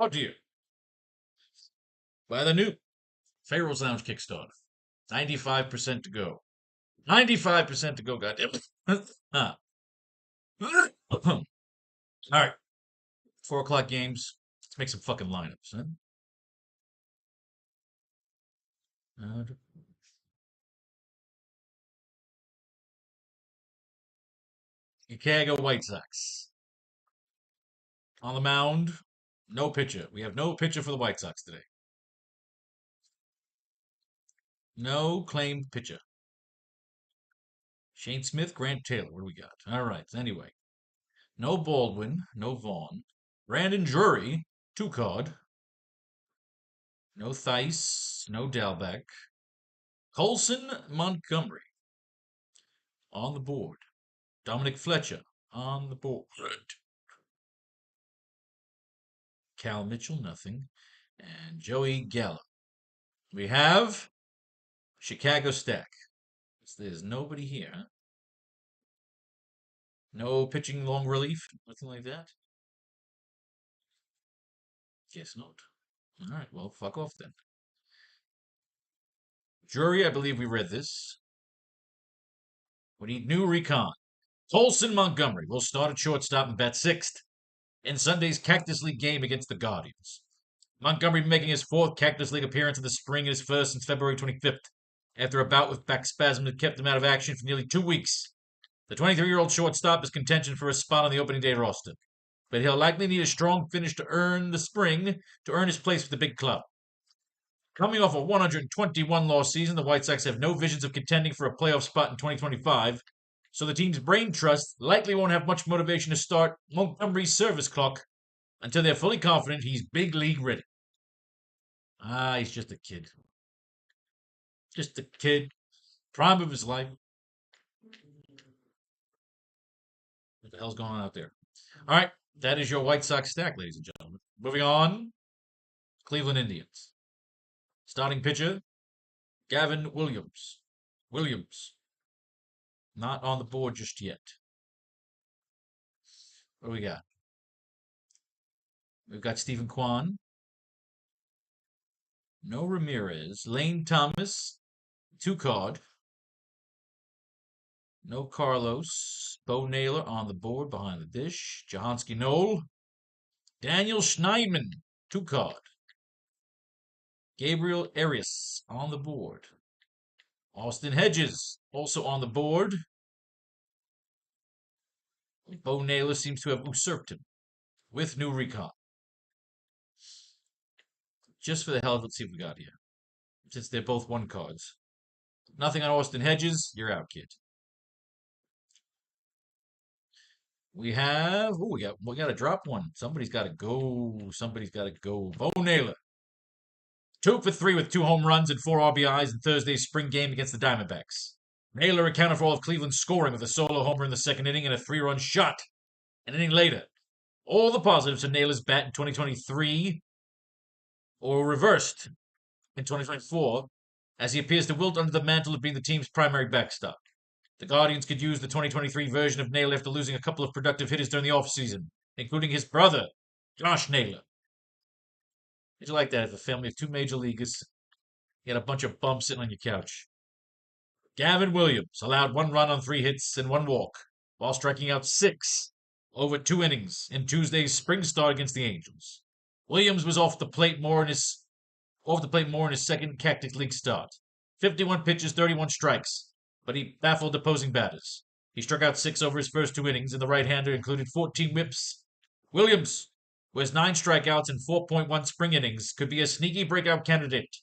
Oh dear. By the new Faro's Lounge Kickstarter. 95% to go. 95% to go, goddamn. Ah. All right. 4 o'clock games. Let's make some fucking lineups, huh? Uh, Chicago White Sox. On the mound, no pitcher. We have no pitcher for the White Sox today. No claimed pitcher. Shane Smith, Grant Taylor. What do we got? All right. Anyway, no Baldwin, no Vaughn. Brandon Drury, 2 card. No Thice, no Dalbeck. Colson Montgomery on the board. Dominic Fletcher on the board. Cal Mitchell, nothing. And Joey Gallo. We have Chicago Stack. There's nobody here. Huh? No pitching long relief, nothing like that. Guess not. All right, well, fuck off then. Jury, I believe we read this. We need new recon. Colson Montgomery will start at shortstop and bat sixth in Sunday's Cactus League game against the Guardians. Montgomery making his 4th Cactus League appearance in the spring and his first since February 25th, after a bout with back spasm that kept him out of action for nearly 2 weeks. The 23-year-old shortstop is contention for a spot on the opening day roster, but he'll likely need a strong finish to earn his place with the big club. Coming off a 121-loss season, the White Sox have no visions of contending for a playoff spot in 2025, so the team's brain trust likely won't have much motivation to start Montgomery's service clock until they're fully confident he's big league ready. He's just a kid. Just a kid. Prime of his life. What the hell's going on out there? All right, that is your White Sox stack, ladies and gentlemen. Moving on, Cleveland Indians. Starting pitcher, Gavin Williams. Williams. Not on the board just yet. What do we got? We've got Stephen Kwan. No Ramirez. Lane Thomas. 2 card. No Carlos. Bo Naylor on the board behind the dish. Jahanski Knoll. Daniel Schneidman. 2 card. Gabriel Arias on the board. Austin Hedges also on the board. Bo Naylor seems to have usurped him with new recon. Just for the hell of it, let's see what we got here. Since they're both 1 cards. Nothing on Austin Hedges. You're out, kid. We have. Oh, we got to drop one. Somebody's got to go. Somebody's got to go. Bo Naylor. 2 for 3 with 2 home runs and 4 RBIs in Thursday's spring game against the Diamondbacks. Naylor accounted for all of Cleveland's scoring with a solo homer in the 2nd inning and a 3-run shot an inning later. All the positives for Naylor's bat in 2023 or reversed in 2024 as he appears to wilt under the mantle of being the team's primary backstop. The Guardians could use the 2023 version of Naylor after losing a couple of productive hitters during the offseason, including his brother, Josh Naylor. How'd you like that if a family of 2 major leaguers, you had a bunch of bums sitting on your couch? Gavin Williams allowed 1 run on 3 hits and 1 walk, while striking out 6 over 2 innings in Tuesday's spring start against the Angels. Williams was off the plate more in his 2nd Cactus League start. 51 pitches, 31 strikes, but he baffled opposing batters. He struck out 6 over his first 2 innings, and the right-hander included 14 whips. Williams, who has 9 strikeouts and 4.1 spring innings, could be a sneaky breakout candidate.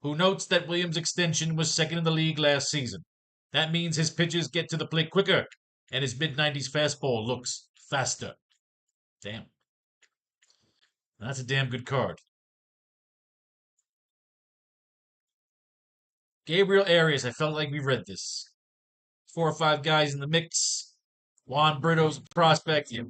Who notes that Williams' extension was 2nd in the league last season. That means his pitches get to the plate quicker, and his mid-90s fastball looks faster. Damn. That's a damn good card. Gabriel Arias, I felt like we read this. 4 or 5 guys in the mix. Juan Brito's a prospect. Yeah.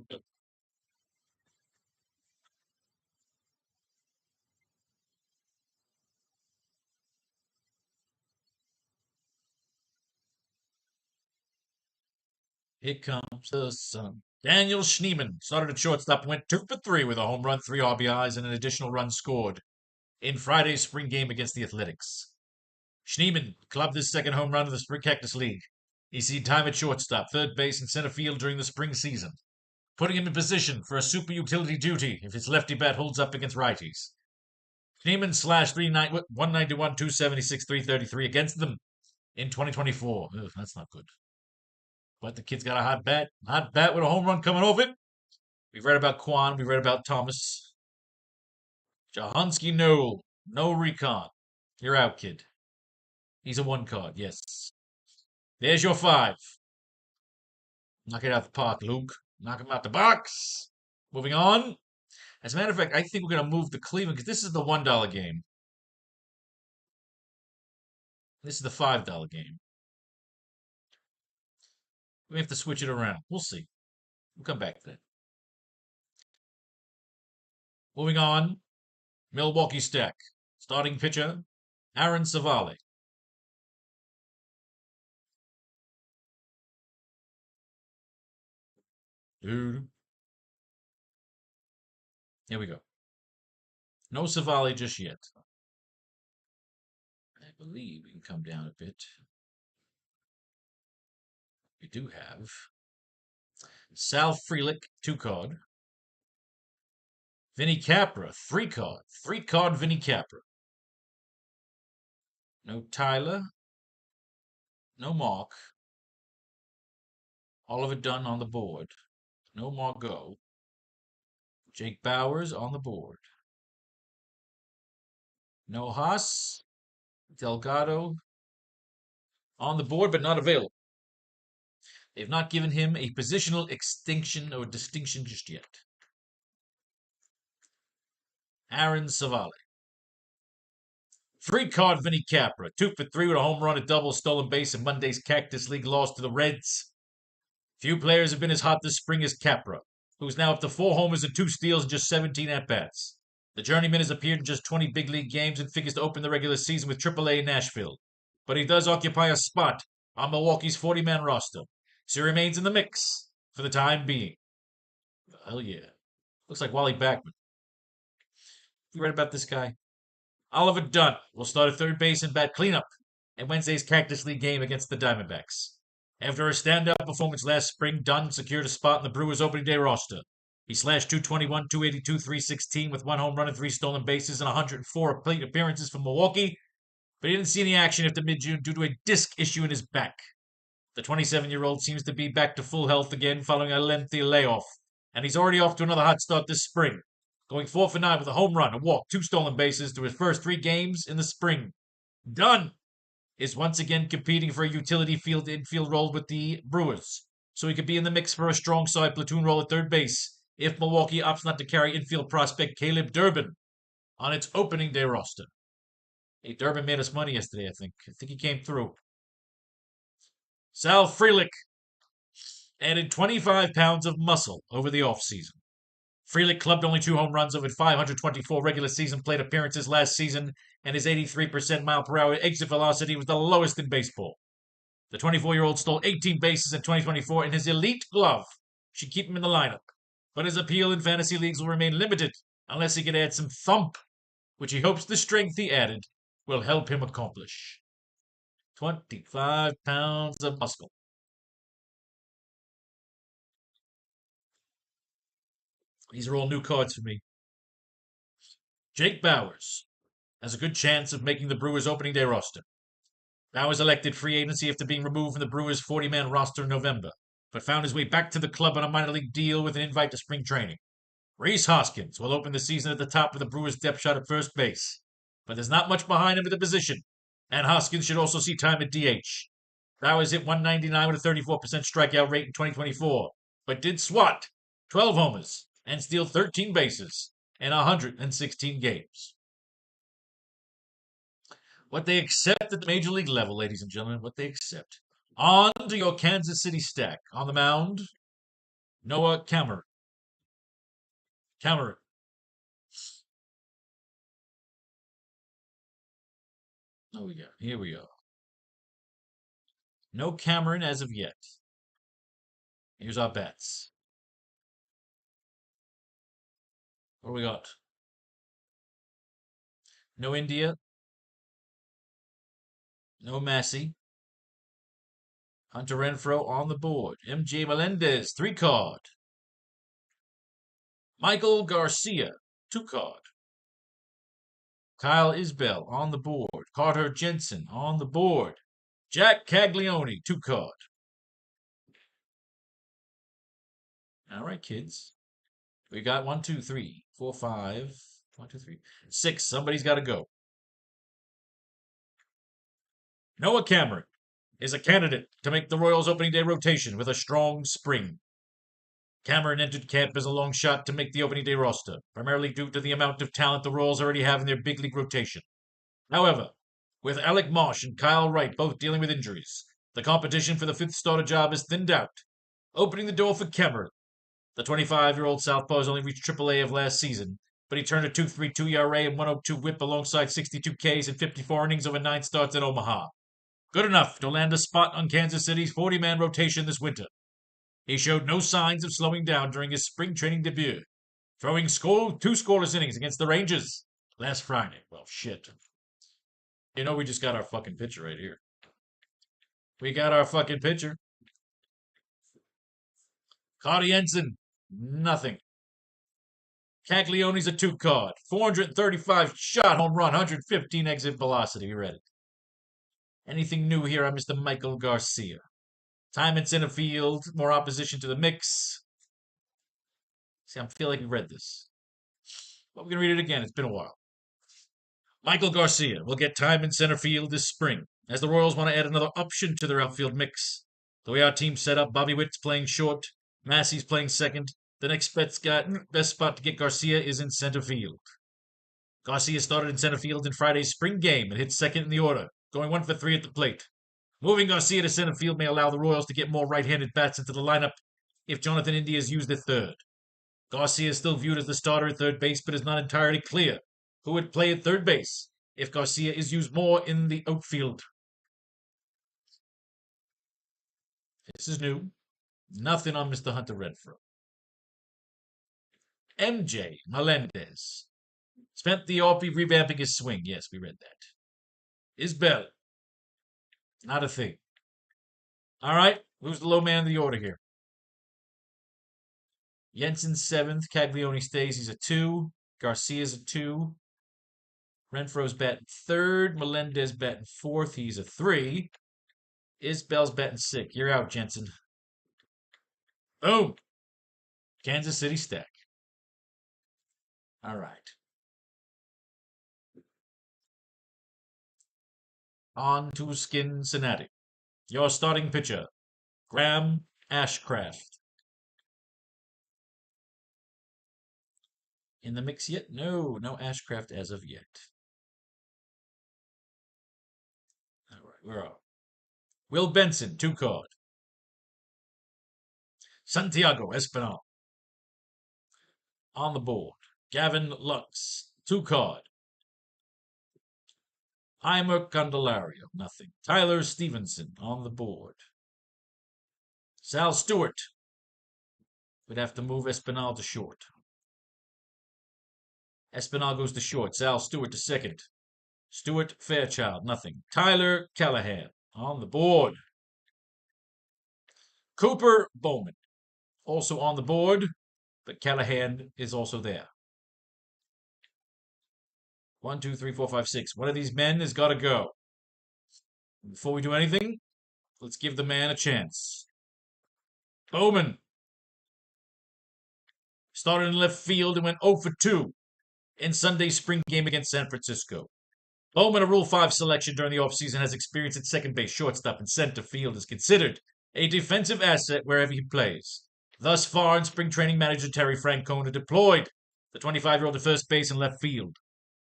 Here comes the sun. Daniel Schneemann started at shortstop, went 2 for 3 with a home run, 3 RBIs, and an additional run scored in Friday's spring game against the Athletics. Schneemann clubbed his second home run in the Spring Cactus League. He's seen time at shortstop, third base, and center field during the spring season, putting him in position for a super utility duty if his lefty bat holds up against righties. Schneemann slashed 191, 276, 333 against them in 2024. Ugh, that's not good. But the kid's got a hot bat with a home run coming off it. We've read about Quan, we've read about Thomas. Jahansky, no recon. You're out, kid. He's a 1 card, yes. There's your 5. Knock it out the park, Luke. Knock him out the box. Moving on. As a matter of fact, I think we're going to move to Cleveland because this is the $1 game. This is the $5 game. We have to switch it around. We'll see. We'll come back to that. Moving on. Milwaukee stack. Starting pitcher, Aaron Savale. Dude. Here we go. No Savale just yet. I believe we can come down a bit. We do have Sal Frelick, 2 card. Vinny Capra, 3 card. 3 card Vinny Capra. No Tyler. No Mark. Oliver Dunn on the board. No Margot. Jake Bowers on the board. No Haas. Delgado on the board, but not available. They've not given him a positional extinction or distinction just yet. Aaron Savale. 3 card Vinny Capra. 2 for 3 with a home run, a double, stolen base in Monday's Cactus League loss to the Reds. Few players have been as hot this spring as Capra, who's now up to 4 homers and 2 steals in just 17 at-bats. The journeyman has appeared in just 20 big league games and figures to open the regular season with AAA in Nashville. But he does occupy a spot on Milwaukee's 40-man roster, so he remains in the mix for the time being. Hell yeah. Looks like Wally Backman. You read about this guy? Oliver Dunn will start at third base and bat cleanup in Wednesday's Cactus League game against the Diamondbacks. After a standout performance last spring, Dunn secured a spot in the Brewers' opening day roster. He slashed 221, 282, 316 with 1 home run and 3 stolen bases and 104 plate appearances for Milwaukee, but he didn't see any action after mid-June due to a disc issue in his back. The 27-year-old seems to be back to full health again following a lengthy layoff, and he's already off to another hot start this spring, going 4 for 9 with a home run, a walk, 2 stolen bases through his first 3 games in the spring. Dunn is once again competing for a utility field infield role with the Brewers, so he could be in the mix for a strong side platoon role at third base if Milwaukee opts not to carry infield prospect Caleb Durbin on its opening day roster. Hey, Durbin made us money yesterday, I think. I think he came through. Sal Frelick added 25 pounds of muscle over the offseason. Frelick clubbed only 2 home runs over 524 regular season plate appearances last season, and his 83% mile per hour exit velocity was the lowest in baseball. The 24-year-old stole 18 bases in 2024, and his elite glove should keep him in the lineup. But his appeal in fantasy leagues will remain limited unless he can add some thump, which he hopes the strength he added will help him accomplish. 25 pounds of muscle. These are all new cards for me. Jake Bowers has a good chance of making the Brewers' opening day roster. Bowers elected free agency after being removed from the Brewers' 40-man roster in November, but found his way back to the club on a minor league deal with an invite to spring training. Rhys Hoskins will open the season at the top with the Brewers' depth shot at first base, but there's not much behind him at the position, and Hoskins should also see time at DH. Bowers hit 199 with a 34% strikeout rate in 2024, but did swat 12 homers and steal 13 bases in 116 games. What they accept at the major league level, ladies and gentlemen, what they accept. On to your Kansas City stack. On the mound, Noah Cameron. Cameron. Oh, we go. Here we go. No Cameron as of yet. Here's our bets. What do we got? No India. No Massey. Hunter Renfro on the board. MJ Melendez, 3 card. Michael Garcia, 2 card. Kyle Isbell on the board. Carter Jensen on the board. Jack Caglione, 2 card. All right, kids. We got 1, 2, 3, 4, 5. 1, 2, 3, 6. Somebody's got to go. Noah Cameron is a candidate to make the Royals opening day rotation with a strong spring. Cameron entered camp as a long shot to make the opening day roster, primarily due to the amount of talent the Royals already have in their big league rotation. However, with Alec Marsh and Kyle Wright both dealing with injuries, the competition for the 5th starter job has thinned out, opening the door for Cameron. The 25-year-old southpaw has only reached AAA of last season, but he turned a 2.32 ERA and 102 WHIP alongside 62 Ks and 54 innings over 9 starts at Omaha. Good enough to land a spot on Kansas City's 40-man rotation this winter. He showed no signs of slowing down during his spring training debut, throwing 2 scoreless innings against the Rangers last Friday. Well, shit. You know, we just got our fucking pitcher right here. We got our fucking pitcher. Carter Jensen, nothing. Caglioni's a 2 card. 435 shot home run, 115 exit velocity. You read it. Anything new here on Mr. Michael Garcia? Time in center field, more opposition to the mix. See, I feel like we read this. But we're going to read it again. It's been a while. Michael Garcia will get time in center field this spring, as the Royals want to add another option to their outfield mix. The way our team's set up, Bobby Witt's playing short, Massey's playing second. The next best spot to get Garcia is in center field. Garcia started in center field in Friday's spring game and hit second in the order, going 1 for 3 at the plate. Moving Garcia to center field may allow the Royals to get more right-handed bats into the lineup if Jonathan India is used at third. Garcia is still viewed as the starter at third base, but is not entirely clear who would play at third base if Garcia is used more in the outfield. This is new. Nothing on Mr. Hunter Renfro. MJ Melendez spent the RP revamping his swing. Yes, we read that. Isbell. Not a thing. All right, who's the low man of the order here? Jensen 7th. Caglione stays. He's a 2. Garcia's a 2. Renfro's batting 3rd. Melendez batting 4th. He's a 3. Isbell's batting 6th. You're out, Jensen. Boom. Kansas City stack. All right. On to Cincinnati. Your starting pitcher, Graham Ashcraft. In the mix yet? No Ashcraft as of yet. All right, we're up. Will Benson, 2 card. Santiago Espinal. On the board. Gavin Lux, 2 card. Heimer Candelario, nothing. Tyler Stevenson on the board. Sal Stewart. We'd have to move Espinal to short. Espinal goes to short. Sal Stewart to second. Stuart Fairchild, nothing. Tyler Callahan on the board. Cooper Bowman, also on the board, but Callahan is also there. 1, 2, 3, 4, 5, 6. One of these men has got to go. Before we do anything, let's give the man a chance. Bowman started in left field and went 0 for 2 in Sunday's spring game against San Francisco. Bowman, a Rule 5 selection during the offseason, has experience at second base, shortstop, and center field, is considered a defensive asset wherever he plays. Thus far in spring training, manager Terry Francona deployed the 25-year-old to first base and left field.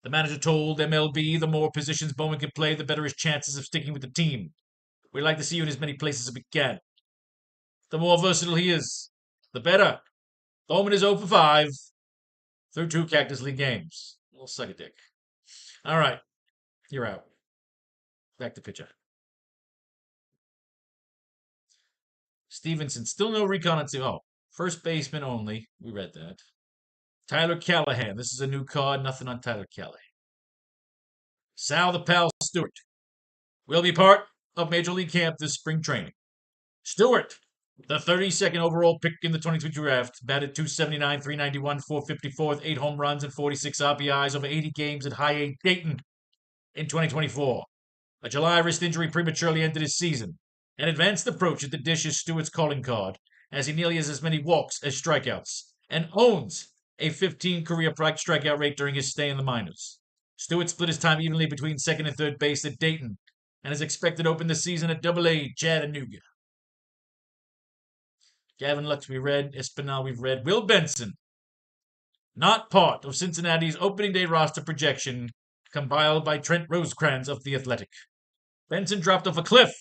The manager told MLB the more positions Bowman can play, the better his chances of sticking with the team. We'd like to see you in as many places as we can. The more versatile he is, the better. Bowman is 0 for 5 through 2 Cactus League games. We'll suck a dick. All right, you're out. Back to pitcher. Stevenson, still no recon on 2. Oh, first baseman only. We read that. Tyler Callahan. This is a new card. Nothing on Tyler Callahan. Sal the Pal Stewart will be part of Major League Camp this spring training. Stewart, the 32nd overall pick in the 22 draft, batted 279, 391, 454 with 8 home runs and 46 RBIs over 80 games at High A Dayton in 2024. A July wrist injury prematurely ended his season. An advanced approach at the dish is Stewart's calling card, as he nearly has as many walks as strikeouts, and owns a 15 career strikeout rate during his stay in the minors. Stewart split his time evenly between second and third base at Dayton, and is expected to open the season at Double-A Chattanooga. Gavin Lux we read, Espinal we've read, Will Benson, not part of Cincinnati's opening day roster projection compiled by Trent Rosecrans of The Athletic. Benson dropped off a cliff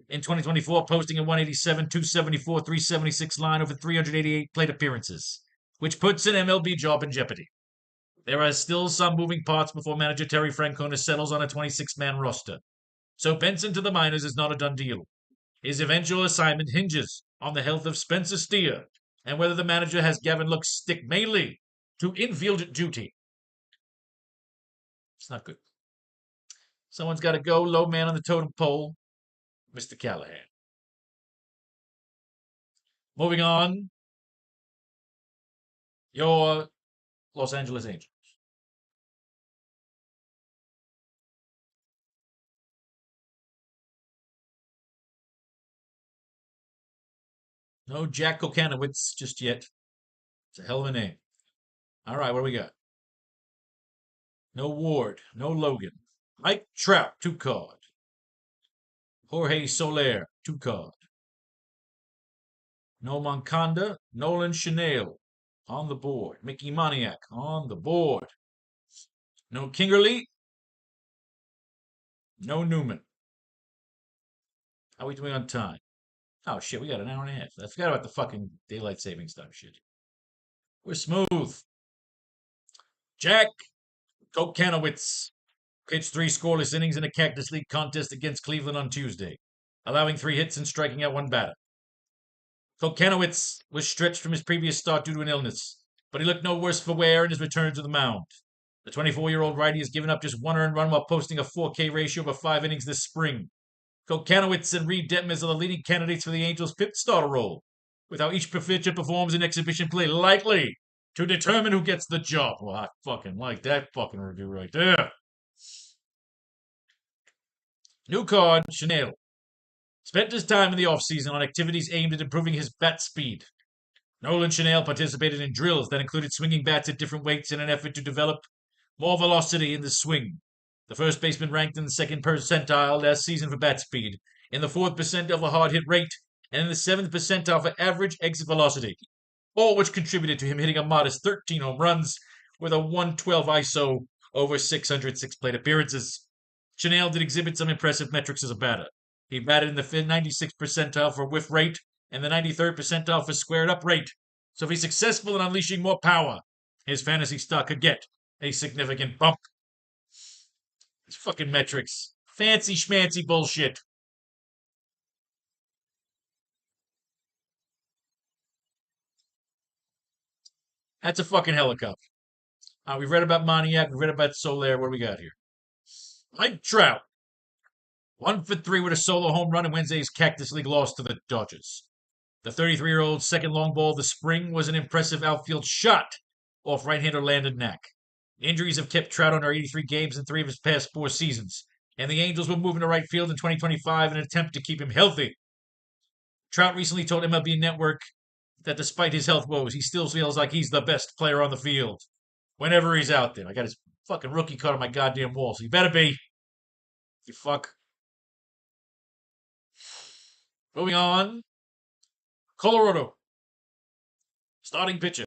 in 2024, posting a 187, 274, 376 line over 388 plate appearances, which puts an MLB job in jeopardy. There are still some moving parts before manager Terry Francona settles on a 26-man roster, so Benson to the minors is not a done deal. His eventual assignment hinges on the health of Spencer Steer and whether the manager has Gavin Lux stick mainly to infield duty. It's not good. Someone's got to go. Low man on the totem pole, Mr. Callahan. Moving on, your Los Angeles Angels. No Jack Kokanowitz just yet. It's a hell of a name. All right, what do we got? No Ward, no Logan. Mike Trout, 2 card. Jorge Soler, 2 card. No Moncada, Nolan Chanel on the board. Mickey Moniak on the board. No Kingerly, no Newman. How are we doing on time? Oh shit, we got an hour and a half. I forgot about the fucking daylight savings time shit. We're smooth. Jack Kokanowitz pitched 3 scoreless innings in a Cactus League contest against Cleveland on Tuesday, allowing 3 hits and striking out 1 batter. Kokanowitz was stretched from his previous start due to an illness, but he looked no worse for wear in his return to the mound. The 24-year-old righty has given up just 1 earned run while posting a 4K ratio over 5 innings this spring. Kokanowitz and Reed Detmers are the leading candidates for the Angels' 5th starter role, with how each pitcher performs in exhibition play likely to determine who gets the job. Well, I fucking like that fucking review right there. New card, Chanel. Spent his time in the offseason on activities aimed at improving his bat speed. Nolan Chanel participated in drills that included swinging bats at different weights in an effort to develop more velocity in the swing. The first baseman ranked in the 2nd percentile last season for bat speed, in the 4th percentile for hard hit rate, and in the 7th percentile for average exit velocity, all which contributed to him hitting a modest 13 home runs with a 112 ISO over 606 plate appearances. Chanel did exhibit some impressive metrics as a batter. He batted in the 96th percentile for whiff rate and the 93rd percentile for squared up rate. So if he's successful in unleashing more power, his fantasy stock could get a significant bump. These fucking metrics. Fancy schmancy bullshit. That's a fucking helicopter. We've read about Moniak. We've read about Soler. What do we got here? Mike Trout. 1 for 3 with a solo home run in Wednesday's Cactus League loss to the Dodgers. The 33-year-old's second long ball of the spring was an impressive outfield shot off right-hander Landon Knack. Injuries have kept Trout under 83 games in 3 of his past 4 seasons, and the Angels will move into right field in 2025 in an attempt to keep him healthy. Trout recently told MLB Network that despite his health woes, he still feels like he's the best player on the field whenever he's out there. I got his fucking rookie card on my goddamn wall, so you better be. You fuck. Moving on. Colorado. Starting pitcher.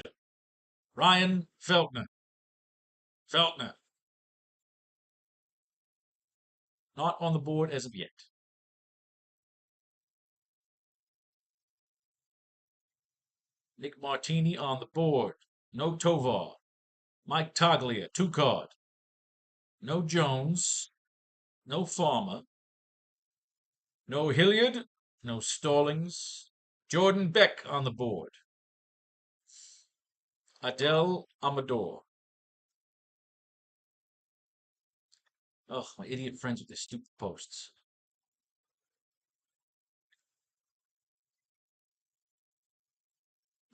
Ryan Feltner. Not on the board as of yet. Nick Martini on the board. No Tovar. Mike Toglia, 2 card. No Jones. No Farmer. No Hilliard. No Stallings. Jordan Beck on the board. Adele Amador. Oh, my idiot friends with their stupid posts.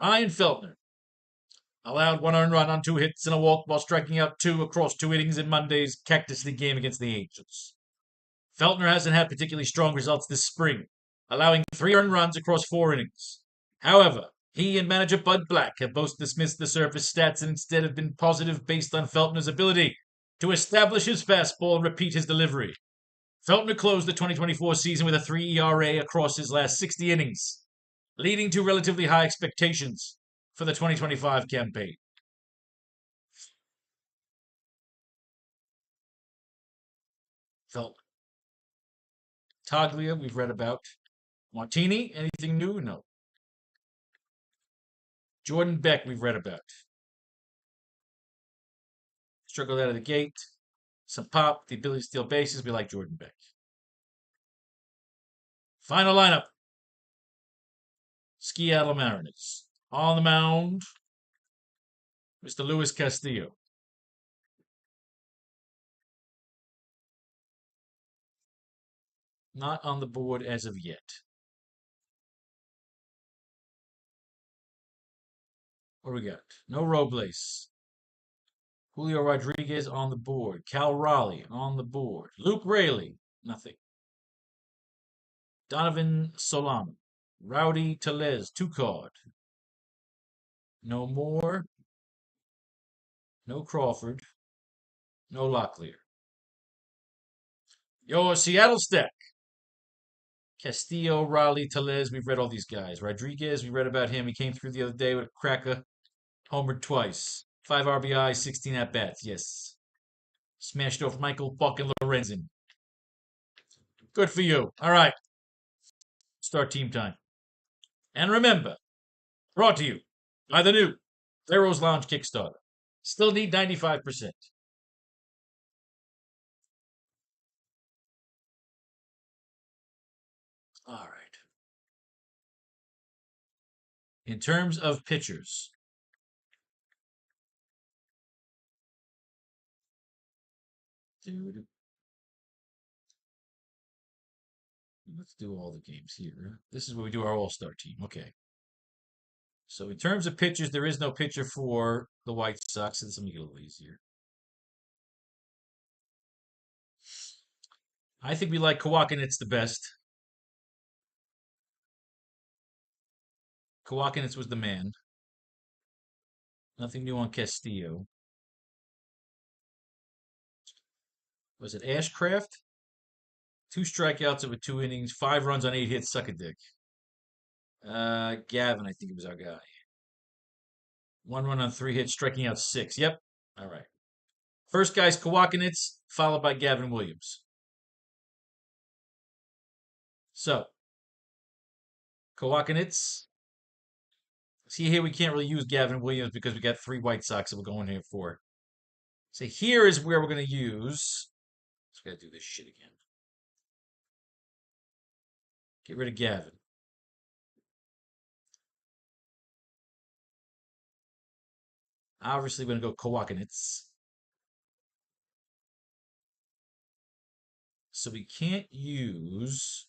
Ryan Feltner allowed one earned run on 2 hits and a walk while striking out 2 across 2 innings in Monday's Cactus League game against the Angels. Feltner hasn't had particularly strong results this spring, allowing 3 earned runs across 4 innings. However, he and manager Bud Black have both dismissed the surface stats and instead have been positive based on Feltner's ability to establish his fastball and repeat his delivery. Feltner closed the 2024 season with a 3 ERA across his last 60 innings, leading to relatively high expectations for the 2025 campaign. Feltner. Taglia, we've read about. Martini, anything new? No. Jordan Beck, we've read about. Struggled out of the gate. Some pop, the ability to steal bases. We like Jordan Beck. Final lineup. Seattle Mariners. On the mound, Mr. Luis Castillo. Not on the board as of yet. What do we got? No Robles. Julio Rodriguez on the board. Cal Raleigh on the board. Luke Raley. Nothing. Donovan Solano. Rowdy Telez. 2 card. No more. No Crawford. No Locklear. Your Seattle stack. Castillo, Raleigh, Telez. We've read all these guys. Rodriguez, we read about him. He came through the other day with a cracker. Homered twice. 5 RBI, 16 at bats. Yes. Smashed off Michael fucking Lorenzen. Good for you. All right. Start team time. And remember, brought to you by the new Faro's Lounge Kickstarter. Still need 95%. All right. In terms of pitchers, let's do all the games here. This is where we do our all-star team. Okay. So in terms of pitchers, there is no pitcher for the White Sox. So this will make it a little easier. I think we like Kawakinitz the best. Kawakinitz was the man. Nothing new on Castillo. Was it Ashcraft? 2 strikeouts over 2 innings, 5 runs on 8 hits. Suck a dick. Gavin, I think it was our guy. 1 run on 3 hits, striking out 6. Yep. All right. First guy's Kawakinitz, followed by Gavin Williams. So, Kawakinitz. See here, we can't really use Gavin Williams because we got 3 White Sox that we're going here for. So here is where we're going to use. Let's gotta do this shit again. Get rid of Gavin. Obviously, we're going to go Kawakinitz. So we can't use.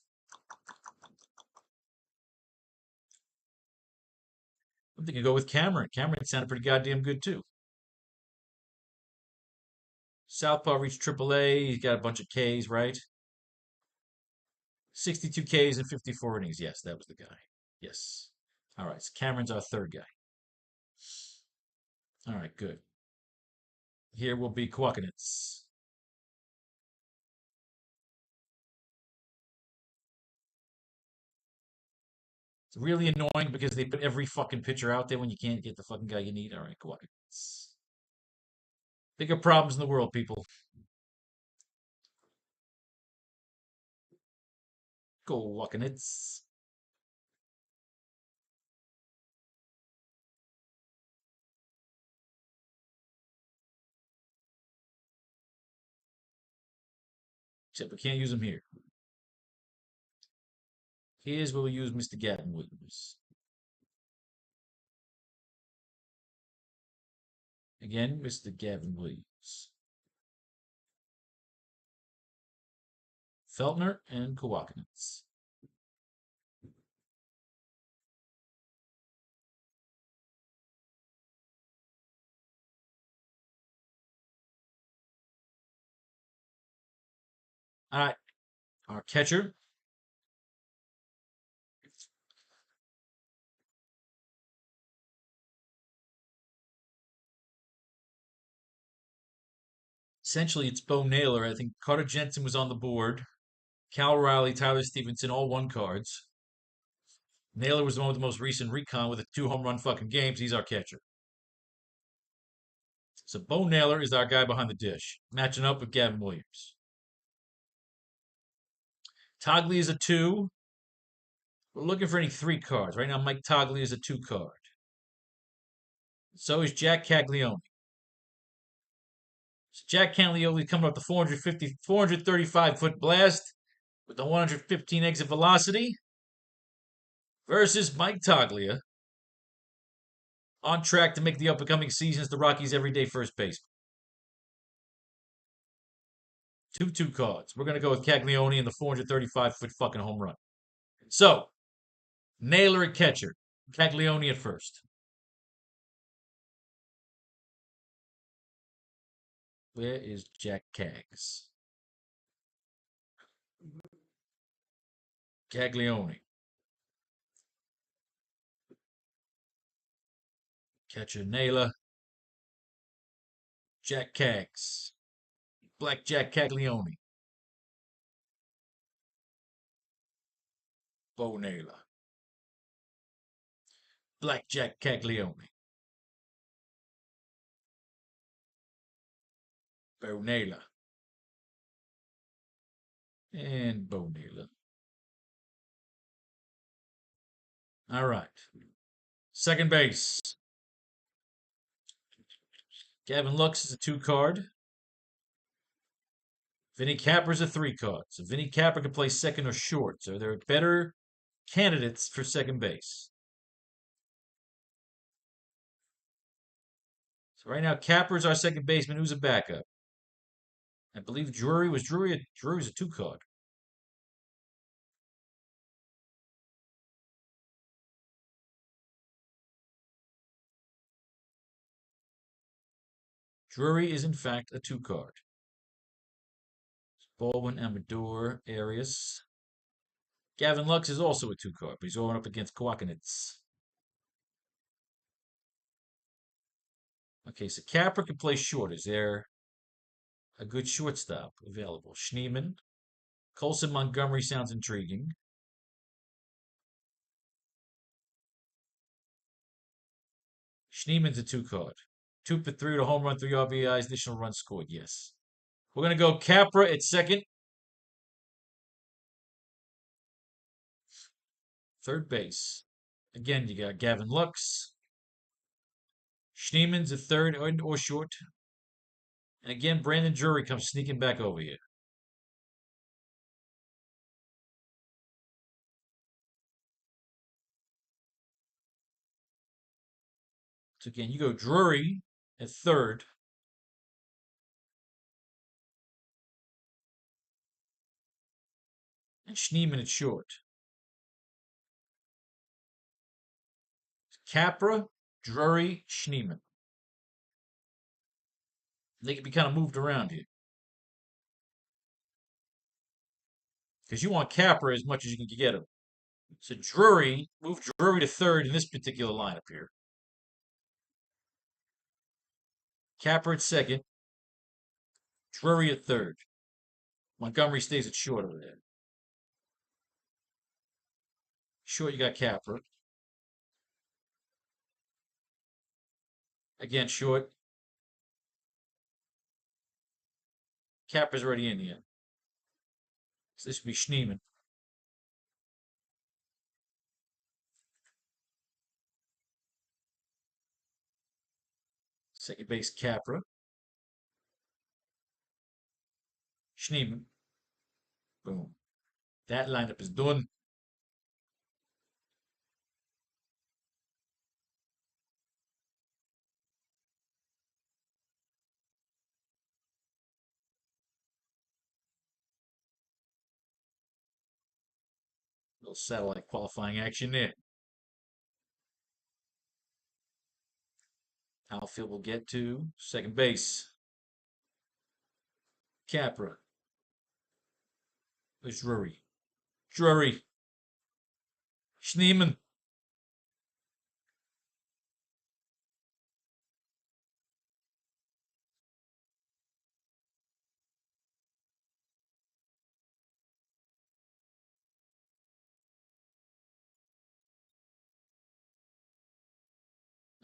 I'm thinking go with Cameron. Cameron sounded pretty goddamn good too. Southpaw reached AAA. He's got a bunch of Ks, right? 62 Ks and 54 innings. Yes, that was the guy. Yes. All right. So Cameron's our third guy. All right, good. Here will be Kawakinitz. It's really annoying because they put every fucking pitcher out there when you can't get the fucking guy you need. All right, Kawakinitz. Bigger problems in the world, people. Kawakinitz. Except we can't use him here. Here's where we use Mr. Gavin Williams. Again, Mr. Gavin Williams. Feltner and Kowalkiewicz. All right, our catcher. Essentially, it's Bo Naylor. I think Carter Jensen was on the board. Cal Riley, Tyler Stevenson, all one cards. Naylor was the one with the most recent recon with the 2 home run fucking games. He's our catcher. So Bo Naylor is our guy behind the dish, matching up with Gavin Williams. Togley is a 2. We're looking for any 3 cards. Right now, Mike Togley is a 2 card. So is Jack Caglione. So Jack Caglione coming up the 435-foot blast with the 115 exit velocity versus Mike Toglia, on track to make the upcoming season as the Rockies' everyday first baseman. 2 cards. We're going to go with Caglione and the 435-foot fucking home run. So, Naylor at catcher. Caglione at first. Where is Jack Cags? Caglione. Catcher Naylor. Jack Cags. Black Jack Caglione. Bo Naylor. Black Jack Caglione. Bo Naylor. And Bo Naylor. All right. Second base. Gavin Lux is a 2 card. Vinny Capper's a 3 card. So Vinny Capper can play second or short. So there are better candidates for second base. So right now, Capper's our second baseman. Who's a backup? I believe Drury's a 2 card. Drury is in fact a 2 card. Baldwin, Amador, Arias. Gavin Lux is also a 2 card, but he's going up against Kowalkiewicz. Okay, so Capper can play short. Is there a good shortstop available? Schneeman. Colson Montgomery sounds intriguing. Schneeman's a 2 card. 2 for 3 to home run, 3 RBIs, additional runs scored. Yes. We're going to go Capra at second. Third base. Again, you got Gavin Lux. Schneeman's at third or short. And again, Brandon Drury comes sneaking back over here. So again, you go Drury at third. And Schneeman at short. Capra, Drury, Schneeman. They can be kind of moved around here. Because you want Capra as much as you can get him. So Drury, move Drury to third in this particular lineup here. Capra at second. Drury at third. Montgomery stays at short over there. Short, you got Capra. Again, short. Capra's already in here. So this would be Schneeman. Second base, Capra. Schneeman. Boom. That lineup is done. Little satellite qualifying action there. Outfield will get to second base. Capra. There's Drury. Drury. Schneeman.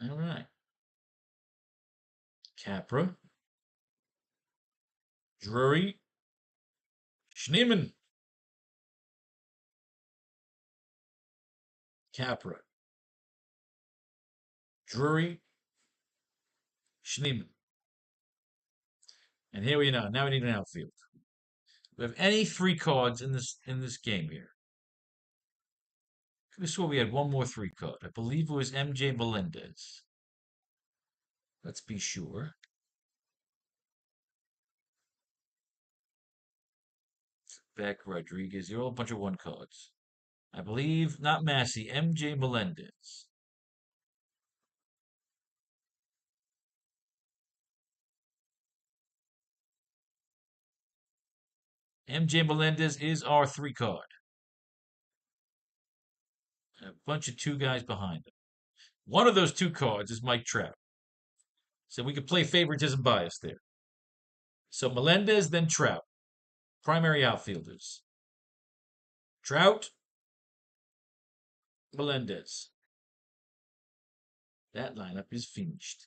All right. Capra. Drury. Schneeman. Capra. Drury. Schneeman. And here we are. Now we need an outfield. We have any free cards in this game here. I swore we had one more three card. I believe it was MJ Melendez. Let's be sure. Beck, Rodriguez. They're all a bunch of one cards. I believe not Massey. MJ Melendez. MJ Melendez is our three card. A bunch of two guys behind him. One of those two cards is Mike Trout. So we could play favoritism bias there. So Melendez, then Trout. Primary outfielders. Trout, Melendez. That lineup is finished.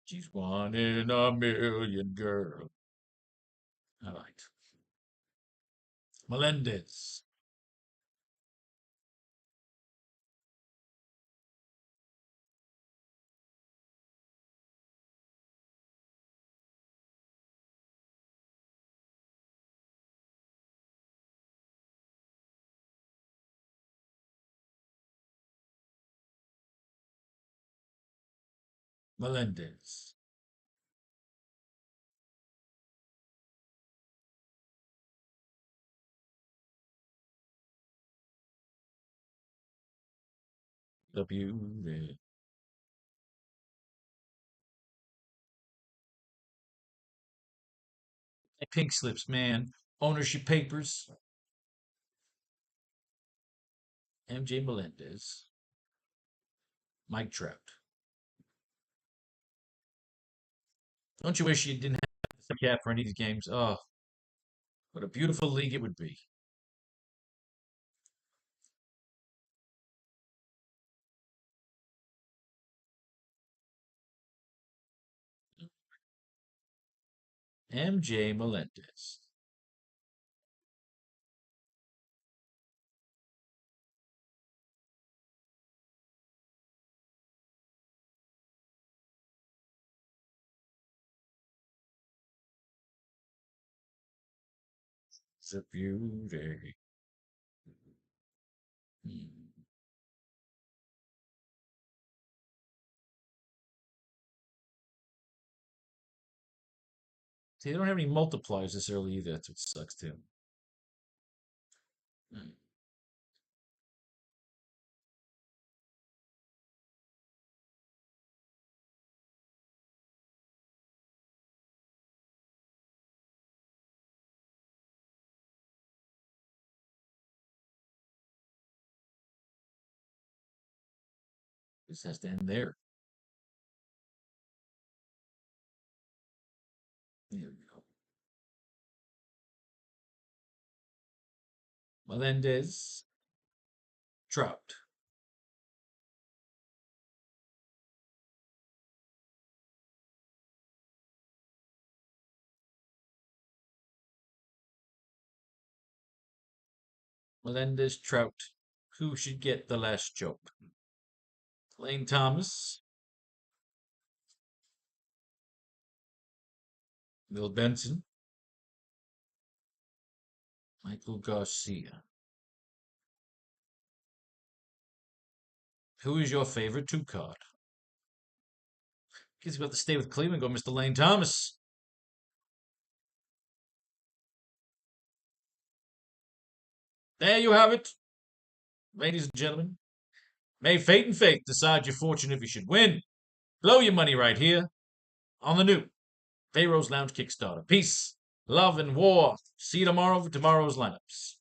She's one in a million, girl. All right. Melendez. Melendez. The beauty. Pink slips, man. Ownership papers. MJ Melendez. Mike Trout. Don't you wish you didn't have the cap for any of these games? Oh, what a beautiful league it would be. MJ Melendez. It's a beauty. Hmm. See, they don't have any multipliers this early either. That's what sucks too. Hmm. This has to end there. There we go. Melendez. Trout. Melendez, Trout. Who should get the last joke? Lane Thomas. Bill Benson. Michael Garcia. Who is your favorite two card? Guess we have to stay with Cleveland. Go, Mr. Lane Thomas. There you have it, ladies and gentlemen. May fate and fate decide your fortune if you should win. Blow your money right here on the new Faro's Lounge Kickstarter. Peace, love, and war. See you tomorrow for tomorrow's lineups.